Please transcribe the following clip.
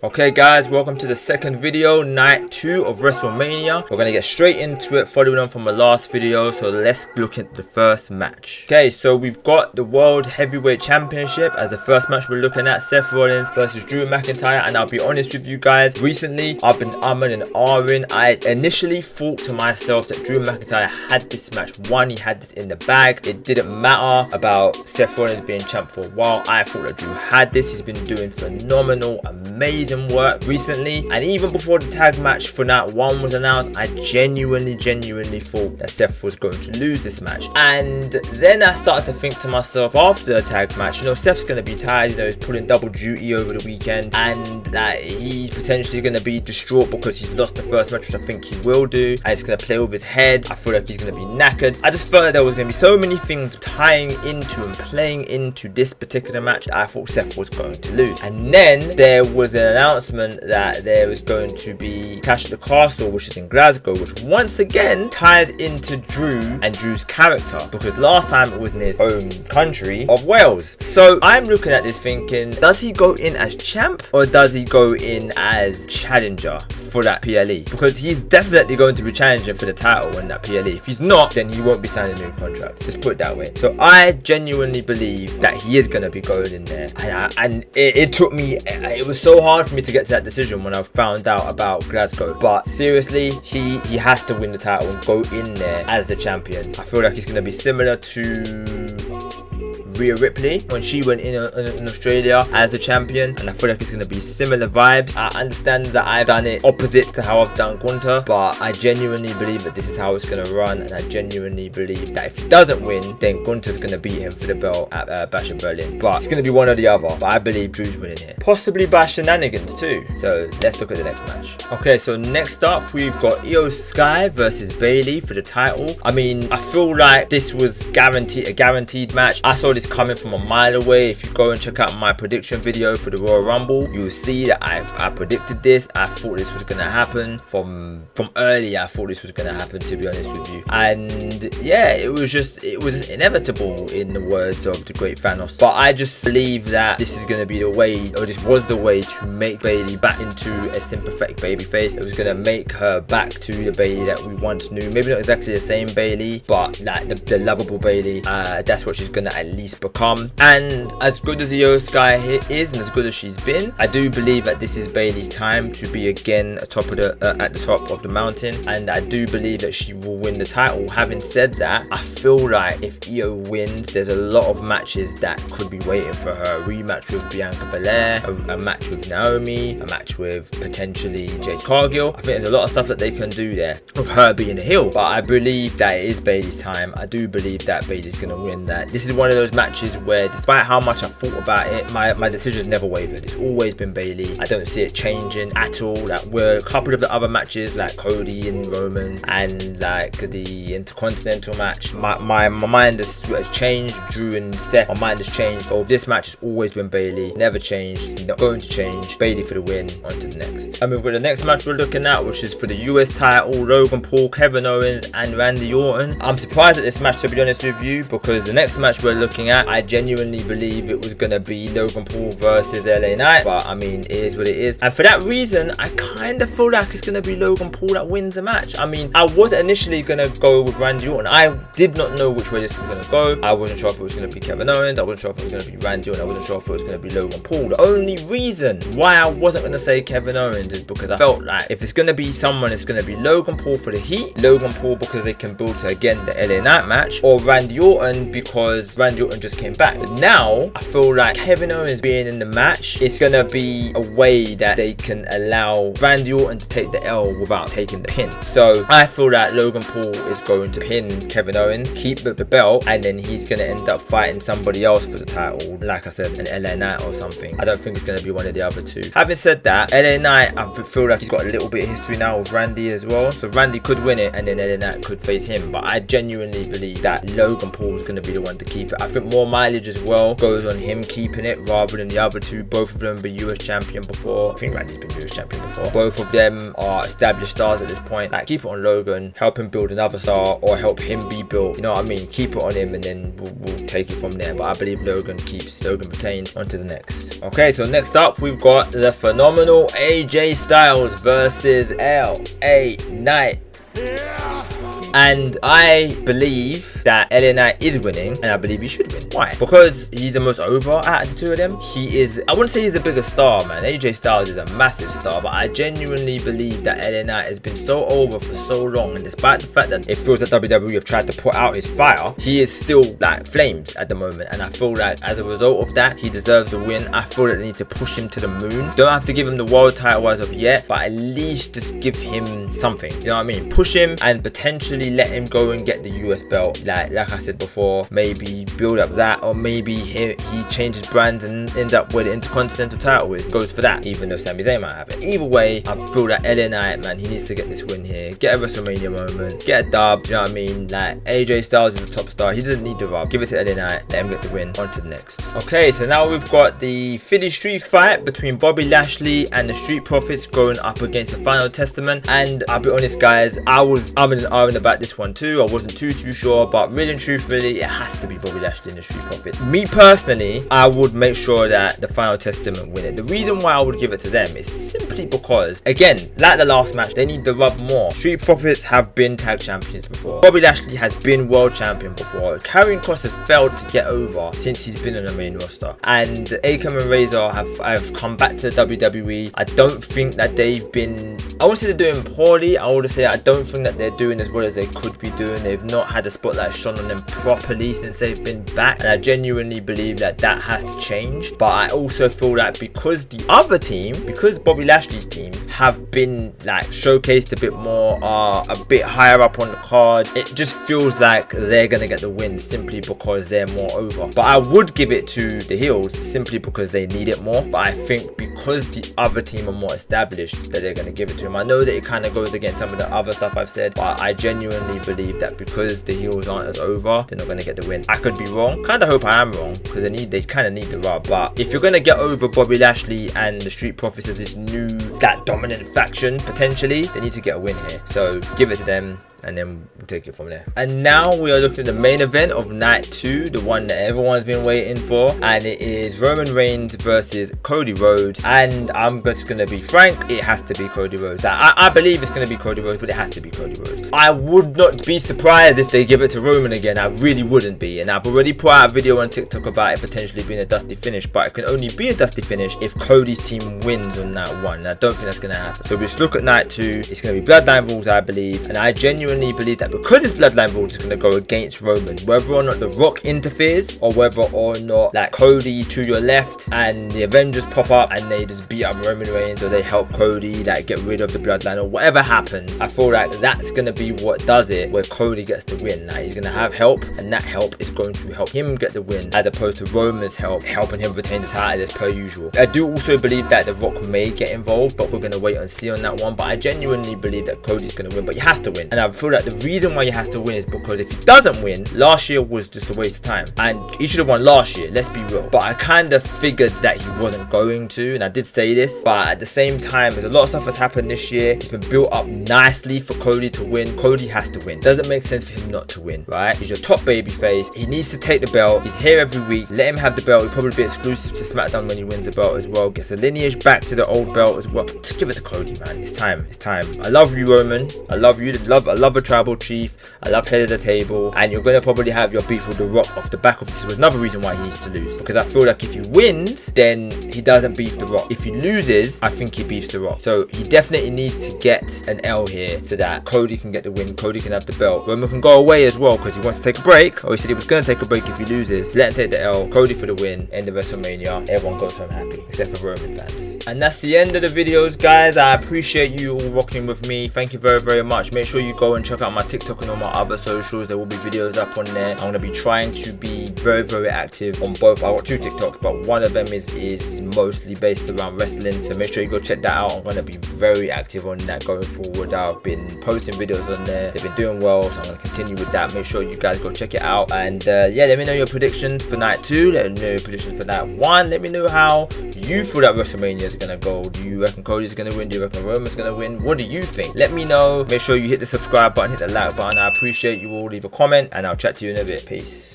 Okay guys, welcome to the second video, night 2 of WrestleMania. We're gonna get straight into it, following on from the last video. So let's look at the first match. Okay, so we've got the World Heavyweight Championship as the first match we're looking at. Seth Rollins versus Drew McIntyre. And I'll be honest with you guys, recently I've been umming and ahhing. I initially thought to myself that Drew McIntyre had this match won. He had this in the bag. It didn't matter about Seth Rollins being champ for a while. I thought that Drew had this. He's been doing phenomenal, amazing work recently, and even before the tag match for night 1 was announced, I genuinely thought that Seth was going to lose this match. And then I started to think to myself after the tag match, you know, Seth's going to be tired, you know, he's pulling double duty over the weekend, and that he's potentially going to be distraught because he's lost the first match, which I think he will do, and it's going to play with his head. I feel like he's going to be knackered. I just felt like there was going to be so many things tying into and playing into this particular match that I thought Seth was going to lose. And then there was an announcement that there was going to be Clash at the Castle, which is in Glasgow, which once again ties into Drew and Drew's character, because last time it was in his own country of Wales. So I'm looking at this thinking, does he go in as champ or does he go in as challenger for that PLE? Because he's definitely going to be challenging for the title in that PLE. If he's not, then he won't be signing a new contract. Just put it that way. So I genuinely believe that he is going to be going in there, and it took me, it was so hard for me to get to that decision when I found out about Glasgow. But seriously, he has to win the title and go in there as the champion. I feel like he's going to be similar to Rhea Ripley when she went in Australia as the champion, and I feel like it's going to be similar vibes. I understand that I've done it opposite to how I've done Gunther, but I genuinely believe that this is how it's going to run, and I genuinely believe that if he doesn't win, then Gunther's going to beat him for the belt at Bash in Berlin. But it's going to be one or the other, but I believe Drew's winning here, possibly by shenanigans too. So let's look at the next match. Okay, so next up we've got Io Sky versus Bayley for the title. I mean, I feel like this was a guaranteed match. I saw this coming from a mile away. If you go and check out my prediction video for the Royal Rumble, you'll see that I predicted this. I thought this was going to happen from early. I thought this was going to happen, to be honest with you. And yeah, it was inevitable, in the words of the great Thanos. But I just believe that this is going to be the way, or this was the way, to make Bayley back into a sympathetic babyface. It was going to make her back to the Bayley that we once knew. Maybe not exactly the same Bayley, but like the lovable Bayley. That's what she's going to at least become. And as good as Io Sky is, and as good as she's been, I do believe that this is Bayley's time to be again at the top of the mountain, and I do believe that she will win the title. Having said that, I feel like if Io wins, there's a lot of matches that could be waiting for her. A rematch with Bianca Belair, a match with Naomi, a match with potentially Jade Cargill. I think there's a lot of stuff that they can do there with her being a heel, but I believe that it is Bayley's time. I do believe that Bayley's gonna win that. This is one of those matches where, despite how much I thought about it, my decision's never wavered. It's always been Bayley. I don't see it changing at all. Like, were a couple of the other matches like Cody and Roman and like the Intercontinental match, my mind has changed. Drew and Seth, my mind has changed. But this match has always been Bayley. Never changed. It's not going to change. Bayley for the win. On to the next. And we've got the next match we're looking at, which is for the US title. Logan Paul, Kevin Owens and Randy Orton. I'm surprised at this match, to be honest with you, because the next match we're looking at, I genuinely believe it was going to be Logan Paul versus LA Knight, but I mean, it is what it is. And for that reason, I kind of feel like it's going to be Logan Paul that wins the match. I mean, I was initially going to go with Randy Orton. I did not know which way this was going to go. I wasn't sure if it was going to be Kevin Owens. I wasn't sure if it was going to be Randy Orton. I wasn't sure if it was going to be Logan Paul. The only reason why I wasn't going to say Kevin Owens is because I felt like if it's going to be someone, it's going to be Logan Paul for the heat, Logan Paul because they can build to, again, the LA Knight match, or Randy Orton because Randy Orton just came back. But now I feel like Kevin Owens being in the match, it's gonna be a way that they can allow Randy Orton to take the L without taking the pin. So I feel that Logan Paul is going to pin Kevin Owens, keep the belt, and then he's gonna end up fighting somebody else for the title, like I said, an LA Knight or something. I don't think it's gonna be one of the other two. Having said that, LA Knight, I feel like he's got a little bit of history now with Randy as well, so Randy could win it and then LA Knight could face him. But I genuinely believe that Logan Paul is gonna be the one to keep it. I think more mileage as well goes on him keeping it rather than the other two. Both of them be US champion before. I think Randy's been US champion before. Both of them are established stars at this point. Like, keep it on Logan, help him build another star, or help him be built. You know what I mean? Keep it on him, and then we'll take it from there. But I believe Logan retains. On to the next. Okay, so next up we've got the phenomenal AJ Styles versus LA Knight. And I believe that LA Knight is winning, and I believe he should win. Why? Because he's the most over out of the two of them. He is, I wouldn't say he's the biggest star, man. AJ Styles is a massive star, but I genuinely believe that LA Knight has been so over for so long, and despite the fact that it feels that WWE have tried to put out his fire, he is still like flames at the moment, and I feel like as a result of that, he deserves a win. I feel that they need to push him to the moon. Don't have to give him the world title as of yet, but at least just give him something. You know what I mean? Push him and potentially let him go and get the US belt. Like I said before, maybe build up that, or maybe he changes brands and ends up where the Intercontinental title is. Goes for that, even though Sami Zayn might have it. Either way, I feel that LA Knight, man, he needs to get this win here. Get a WrestleMania moment. Get a dub. You know what I mean? Like, AJ Styles is a top star. He doesn't need the rub. Give it to LA Knight. Let him get the win. On to the next. Okay, so now we've got the Philly Street fight between Bobby Lashley and the Street Profits going up against the Final Testament. And I'll be honest, guys, I'm in an argument about this one too. I wasn't too sure, but really and truthfully, it has to be Bobby Lashley and the Street Profits. Me personally, I would make sure that the Final Testament win it. The reason why I would give it to them is simply because, again, like the last match, they need the rub more. Street Profits have been tag champions before. Bobby Lashley has been world champion before. Karrion Kross has failed to get over since he's been on the main roster, and Akam and Razor have come back to WWE. I don't think that they've been, I won't say they're doing poorly, I would say I don't think that they're doing as well as they could be doing. They've not had the spotlight shone on them properly since they've been back, and I genuinely believe that that has to change. But I also feel that because the other team, because Bobby Lashley's team have been like showcased a bit more, a bit higher up on the card, it just feels like they're gonna get the win simply because they're more over. But I would give it to the heels simply because they need it more. But I think because the other team are more established, that they're gonna give it to them. I know that it kind of goes against some of the other stuff I've said, but I genuinely believe that because the heels aren't as over, they're not gonna get the win. I could be wrong. Kind of hope I am wrong, because they kind of need the rub. But if you're gonna get over Bobby Lashley and the Street Profits as this new, that dominant faction potentially, they need to get a win here. So give it to them, and then we'll take it from there. And now we are looking at the main event of night 2, the one that everyone's been waiting for, and it is Roman Reigns versus Cody Rhodes. And I'm just gonna be frank, it has to be Cody Rhodes. I believe it's gonna be Cody Rhodes, but it has to be Cody Rhodes. I would not be surprised if they give it to Roman again. I really wouldn't be, and I've already put out a video on TikTok about it potentially being a dusty finish, but it can only be a dusty finish if Cody's team wins on night 1, and I don't think that's gonna happen. So we just look at night 2, it's gonna be Bloodline rules, I believe, and I genuinely believe that because it's Bloodline rules, it's gonna go against Roman, whether or not The Rock interferes, or whether or not like Cody to your left and the Avengers pop up and they just beat up Roman Reigns, or they help Cody like get rid of the Bloodline, or whatever happens. I feel like that's gonna be what does it, where Cody gets the win. Like, he's gonna have help, and that help is going to help him get the win, as opposed to Roman's helping him retain the title as per usual. I do also believe that The Rock may get involved, but we're gonna wait and see on that one. But I genuinely believe that Cody's gonna win, but he has to win, and I feel like the reason why he has to win is because if he doesn't win, last year was just a waste of time, and he should have won last year, let's be real. But I kind of figured that he wasn't going to, and I did say this, but at the same time, there's a lot of stuff that's happened this year. It's been built up nicely for Cody to win. Cody has to win. Doesn't make sense for him not to win, right? He's your top babyface. He needs to take the belt. He's here every week. Let him have the belt. He'll probably be exclusive to SmackDown when he wins the belt as well. Gets the lineage back to the old belt as well. Just give it to Cody, man. It's time. It's time. I love you, Roman. I love you. I love a tribal chief. I love head of the table. And you're going to probably have your beef with The Rock off the back of this. Was another reason why he needs to lose. Because I feel like if he wins, then he doesn't beef The Rock. If he loses, I think he beefs The Rock. So he definitely needs to get an L here so that Cody can get the win. Cody can have the belt. Roman can go away as well because he wants to take a break. Or he said he was going to take a break if he loses. Let him take the L. Cody for the win. End of WrestleMania. Everyone goes home happy. Except for Roman fans. And that's the end of the videos, guys. I appreciate you all rocking with me. Thank you very, very much. Make sure you go and check out my TikTok and all my other socials. There will be videos up on there. I'm going to be trying to be very active on both. I've got 2 TikToks, but one of them is mostly based around wrestling, so make sure you go check that out. I'm going to be very active on that going forward. I've been posting videos on there. They've been doing well, so I'm going to continue with that. Make sure you guys go check it out. And yeah, let me know your predictions for night 2. Let me know your predictions for night 1. Let me know how you feel that WrestleMania is going to go. Do you reckon Cody's going to win? Do you reckon Roman's going to win? What do you think? Let me know. Make sure you hit the subscribe button, hit the like button. I appreciate you all. Leave a comment, and I'll chat to you in a bit. Peace.